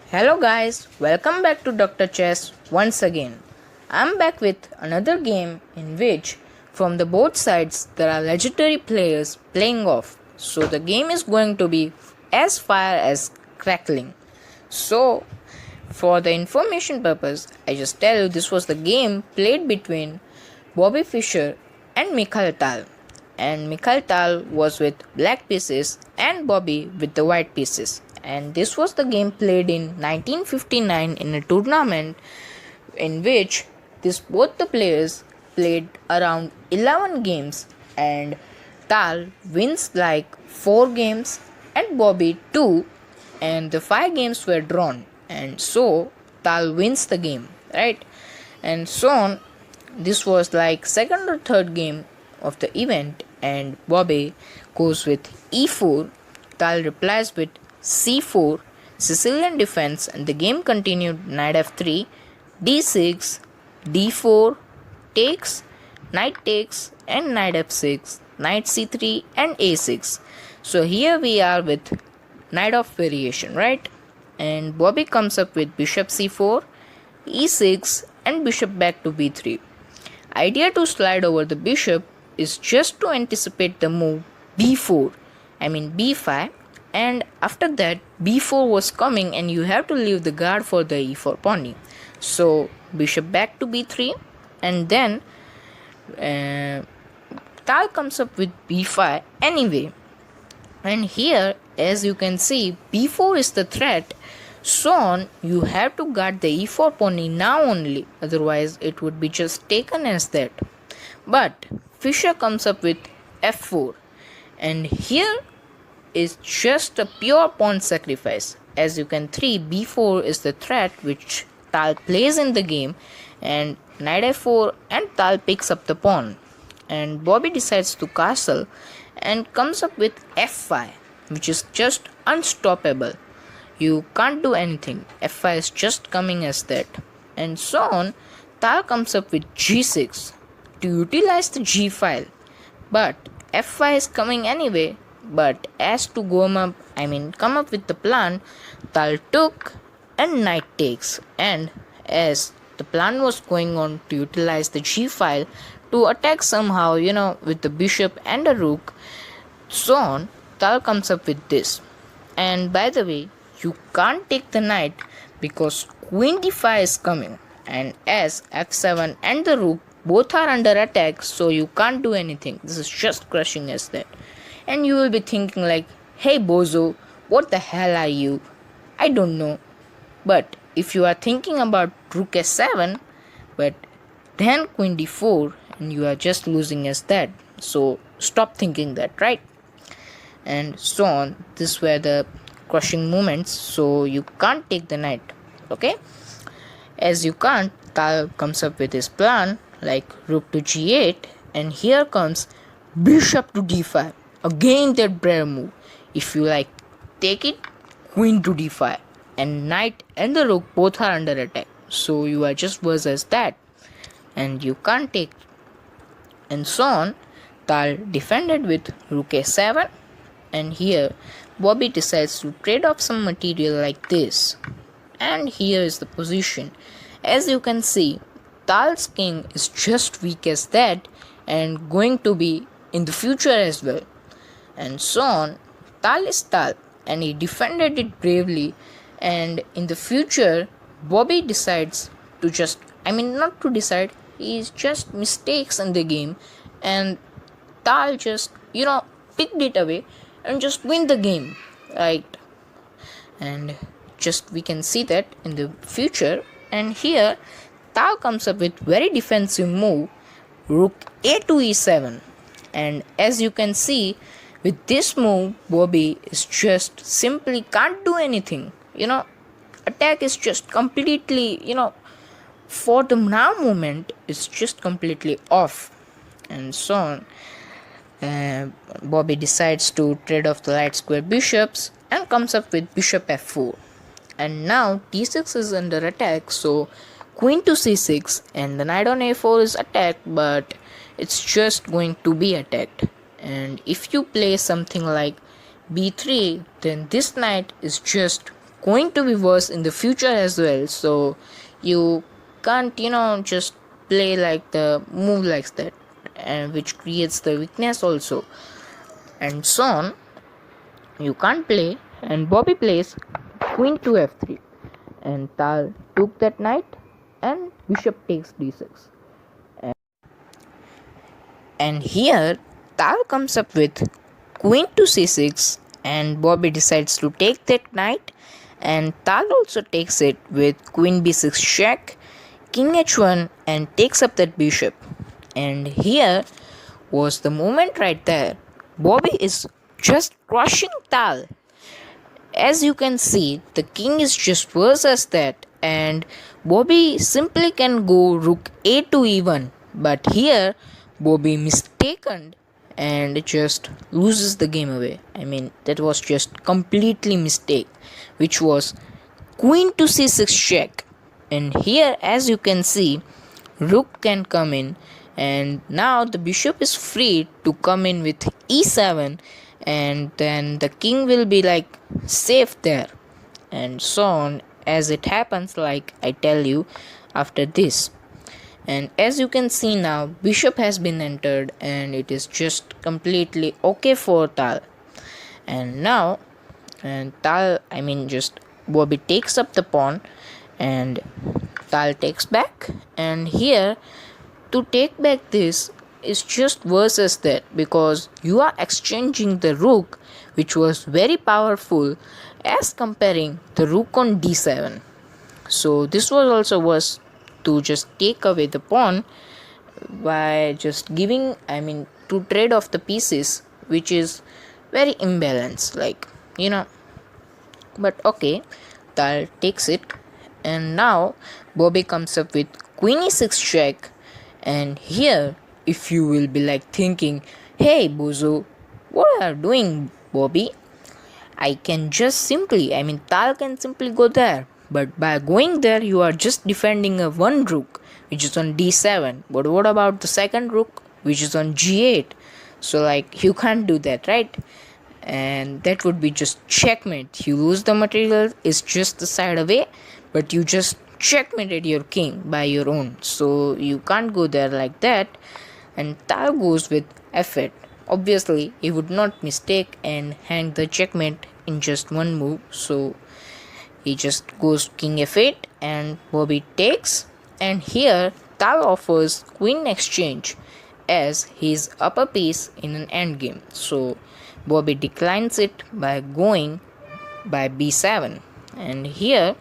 Hello guys, welcome back to Dr. Chess once again. I'm back with another game in which from the both sides there are legendary players playing off. So the game is going to be as fire as crackling. So for the information purpose, I just tell you this was the game played between Bobby Fischer and MIKHAIL. And MIKHAIL was with black pieces and Bobby with the white pieces. And this was the game played in 1959 in a tournament in which both the players played around 11 games and Tal wins like 4 games and Bobby 2, and the 5 games were drawn, and so Tal wins the game, right? And so on. This was like second or third game of the event, and Bobby goes with e4. Tal replies with c4, Sicilian defense, and the game continued. Knight f3, d6, d4, takes, knight takes, and knight f6, knight c3, and a6. So here we are with knight of variation, right? And Bobby comes up with bishop c4, e6, and bishop back to b3. Idea to slide over the bishop is just to anticipate the move b4, b5, and after that b4 was coming and you have to leave the guard for the e4 pawn. So bishop back to b3, and then Tal comes up with b5 anyway. And here, as you can see, b4 is the threat. So on, you have to guard the e4 pawn now only, otherwise it would be just taken as that. But Fischer comes up with f4, and here is just a pure pawn sacrifice. As you can see, b4 is the threat which Tal plays in the game, and knight f4, and Tal picks up the pawn, and Bobby decides to castle and comes up with f5, which is just unstoppable. You can't do anything. f5 is just coming as that. And so on, Tal comes up with g6 to utilize the g file. But f5 is coming anyway. But as to come up with the plan, Tal took and knight takes. And as the plan was going on to utilize the g file to attack somehow, with the bishop and the rook, so on, Tal comes up with this. And by the way, you can't take the knight because queen d5 is coming, and as f7 and the rook both are under attack, so you can't do anything. This is just crushing as that. And you will be thinking like, hey bozo, what the hell are you? I don't know. But if you are thinking about rook s7, but then queen d4, and you are just losing as that. So stop thinking that, right? And so on. This were the crushing moments, so you can't take the knight. Okay, as you can't, Tal comes up with his plan like rook to g8, and here comes bishop to d5, again that rare move. If you like take it, queen to d5, and knight and the rook both are under attack, so you are just worse as that, and you can't take. And so on, Tal defended with rook a7, and here Bobby decides to trade off some material like this. And here is the position. As you can see, Tal's king is just weak as that, and going to be in the future as well. And so on, Tal is Tal, and he defended it bravely, and in the future Bobby decides to just, not to decide, he just mistakes in the game, and Tal just, picked it away and just win the game, right? And just we can see that in the future. And here Tal comes up with very defensive move, rook a to e7, and as you can see, with this move Bobby is just simply can't do anything. Attack is just completely, for the now moment it's just completely off. And so on, Bobby decides to trade off the light square bishops and comes up with bishop f4. And now d6 is under attack, so queen to c6, and the knight on a4 is attacked, but it's just going to be attacked. And if you play something like b3, then this knight is just going to be worse in the future as well. So you can't, just play like the move like that, and which creates the weakness also. And so on, you can't play, and Bobby plays queen to f3, and Tal took that knight, and bishop takes d6. And here Tal comes up with queen to c6, and Bobby decides to take that knight, and Tal also takes it with queen b6 check, king h1, and takes up that bishop. And here was the moment right there. Bobby is just crushing Tal. As you can see, the king is just worse as that, and Bobby simply can go rook a to e1, but here Bobby mistaken and just loses the game away. I mean, that was just completely mistake, which was queen to c6 check. And here, as you can see, rook can come in, and now the bishop is free to come in with e7, and then the king will be like safe there, and so on, as it happens like I tell you after this. And as you can see now, bishop has been entered, and it is just completely okay for Tal. And now, and Tal, I mean, just Bobby takes up the pawn, and Tal takes back. And here, to take back this is just worse as that, because you are exchanging the rook, which was very powerful, as comparing the rook on d7. So this was also worse, to just take away the pawn by just giving, I mean, to trade off the pieces, which is very imbalanced, but okay, Tal takes it. And now Bobby comes up with queen e6 check. And here, if you will be like thinking, hey Bozo, what are you doing, Bobby? I can just simply, I mean, Tal can simply go there, but by going there, you are just defending a one rook, which is on d7. But what about the second rook, which is on g8? So, like, you can't do that, right? And that would be just checkmate. You lose the material, it's just the side away, but you just checkmated your king by your own. So, you can't go there like that. And Tal goes with f8. Obviously, he would not mistake and hang the checkmate in just one move. So he just goes king f8, and Bobby takes. And here Tal offers queen exchange, as his upper piece in an endgame. So Bobby declines it by going by b7. And here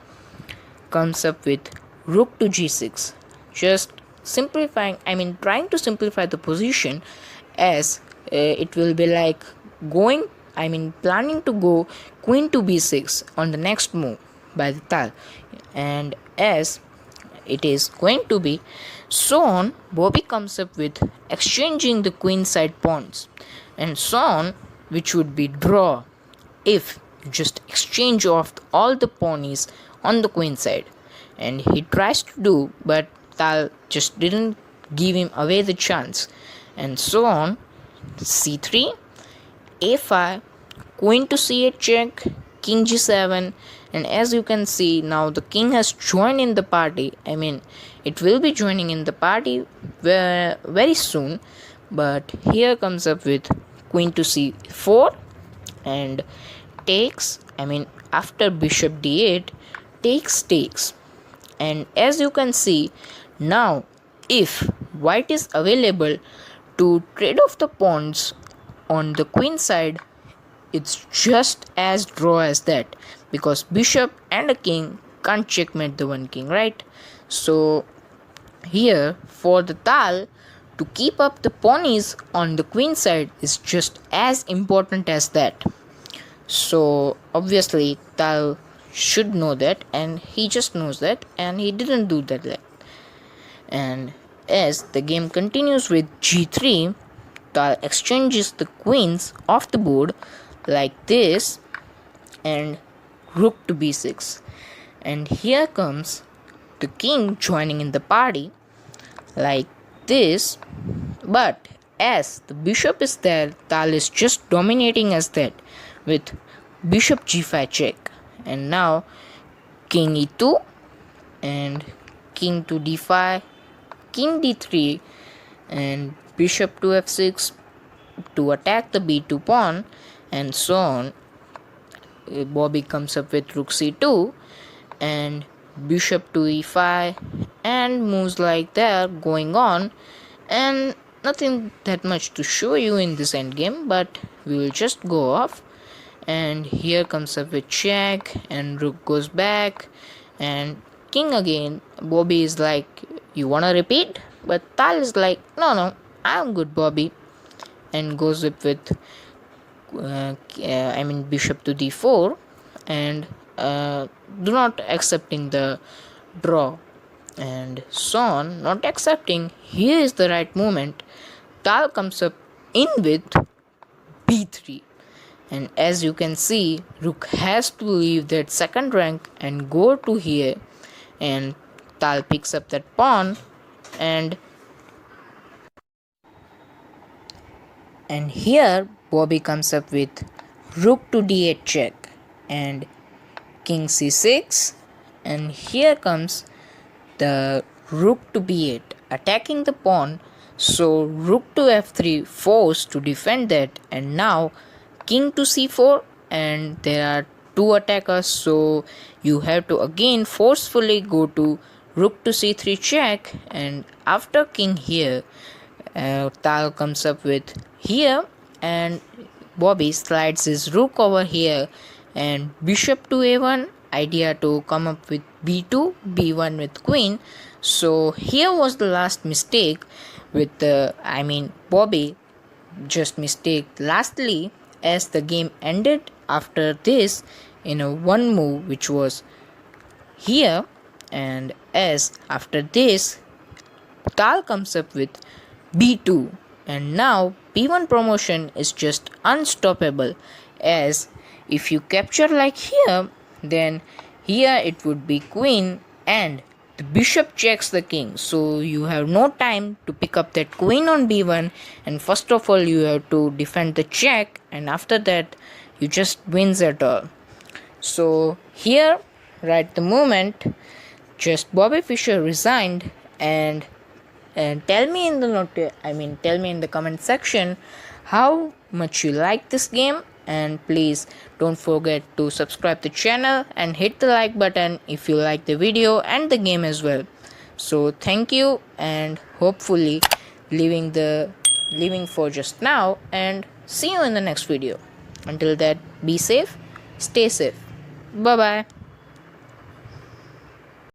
comes up with rook to g6, just simplifying, I mean, trying to simplify the position, as it will be like going, I mean, planning to go queen to b6 on the next move by the Tal. And as it is going to be so on, Bobby comes up with exchanging the queen side pawns, and so on, which would be draw if you just exchange off all the pawnies on the queen side. And he tries to do, but Tal just didn't give him away the chance. And so on, c3, a5, queen to c8 check, king g7. And as you can see, now the king has joined in the party. I mean, it will be joining in the party very soon. But here comes up with queen to c4 and takes, I mean, after bishop d8, takes. And as you can see, now if white is available to trade off the pawns on the queen side, it's just as draw as that, because bishop and a king can't checkmate the one king, right? So here for the Tal, to keep up the pawnies on the queen side is just as important as that. So obviously Tal should know that, and he just knows that, and he didn't do that. And as the game continues with g3, Tal exchanges the queens off the board like this, and rook to b6. And here comes the king joining in the party like this. But as the bishop is there, Tal is just dominating as that with bishop g5 check. and now king e2 and king to d5, king d3, and bishop to f6 to attack the b2 pawn, and so on. Bobby comes up with rook c2 and bishop to e5 and moves like that going on, and nothing that much to show you in this endgame, but we will just go off. And here comes up with check and rook goes back and king again. Bobby is like, you wanna repeat? But Tal is like, no, I'm good, Bobby, and goes up with bishop to d4 and do not accepting the draw and so on, not accepting. Here is the right moment. Tal comes up in with b3, and as you can see, rook has to leave that second rank and go to here, and Tal picks up that pawn, and here Bobby comes up with rook to d8 check and king c6, and here comes the rook to b8 attacking the pawn, so rook to f3 forced to defend that, and now king to c4, and there are two attackers, so you have to again forcefully go to rook to c3 check, and after king here, Tal comes up with here, and Bobby slides his rook over here, and bishop to a1, idea to come up with b2, b1 with queen. So here was the last mistake with Bobby just mistake lastly, as the game ended after this in a one move, which was here, and as after this Tal comes up with b2, and now b1 promotion is just unstoppable, as if you capture like here, then here it would be queen and the bishop checks the king, so you have no time to pick up that queen on b1, and first of all you have to defend the check, and after that you just wins it all. So here right the moment just Bobby Fischer resigned, and tell me in the comment section how much you like this game, and please don't forget to subscribe the channel and hit the like button if you like the video and the game as well. So thank you, and hopefully leaving for just now, and see you in the next video. Until that, be safe, stay safe, bye bye.